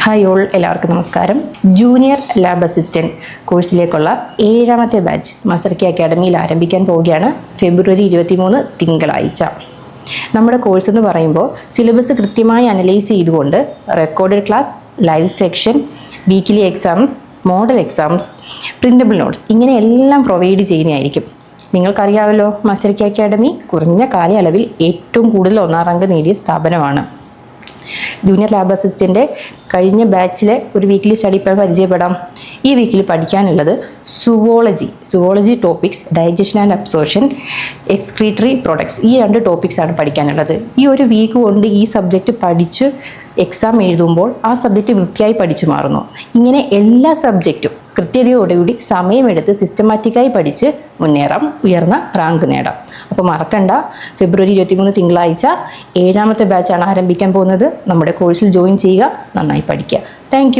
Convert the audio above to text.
Hi all, എല്ലാവർക്കും നമസ്കാരം. Junior lab assistant കോഴ്സിലേക്കുള്ള 7ാമത്തെ ബാച്ച് മാസ്റ്റർ കെ അക്കാഡമിയിൽ ആരംഭിക്കാൻ പോവുകയാണ്. ഫെബ്രുവരി 23 തിങ്കളാഴ്ച. നമ്മുടെ കോഴ്സ് എന്ന് പറയുമ്പോൾ സിലബസ് കൃത്യമായി അനലൈസ് ചെയ്തുകൊണ്ട് recorded class, live section, weekly exams, model exams, printable notes ഇങ്ങനെ എല്ലാം പ്രൊവൈഡ് ചെയ്യുന്നതായിരിക്കും. നിങ്ങൾക്കറിയാമല്ലോ, മാസ്റ്റർ കെ അക്കാഡമി കുറഞ്ഞ കാലയളവിൽ ഏറ്റവും കൂടുതൽ 1ാം റാങ്ക് നേടിയ സ്ഥാപനമാണ്. ജൂനിയർ ലാബ് അസിസ്റ്റൻ്റ് കഴിഞ്ഞ ബാച്ചിലെ ഒരു വീക്കിലി സ്റ്റഡി പ്ലാൻ പരിചയപ്പെടാം. ഈ വീക്കിൽ പഠിക്കാനുള്ളത് zoology topics, digestion and absorption, excretory products, ഈ 2 ടോപ്പിക്സാണ് പഠിക്കാനുള്ളത്. ഈ ഒരു വീക്ക് കൊണ്ട് ഈ സബ്ജക്റ്റ് പഠിച്ച് എക്സാം എഴുതുമ്പോൾ ആ സബ്ജക്റ്റ് വൃത്തിയായി പഠിച്ചു മാറുന്നു. ഇങ്ങനെ എല്ലാ സബ്ജക്റ്റും കൃത്യതയോടുകൂടി സമയമെടുത്ത് സിസ്റ്റമാറ്റിക്കായി പഠിച്ച് മുന്നേറാം, ഉയർന്ന റാങ്ക് നേടാം. അപ്പോൾ മറക്കണ്ട, ഫെബ്രുവരി 23 തിങ്കളാഴ്ച 7ാമത്തെ ബാച്ചാണ് ആരംഭിക്കാൻ പോകുന്നത്. നമ്മുടെ കോഴ്സിൽ ജോയിൻ ചെയ്യുക, നന്നായി പഠിക്കുക. താങ്ക്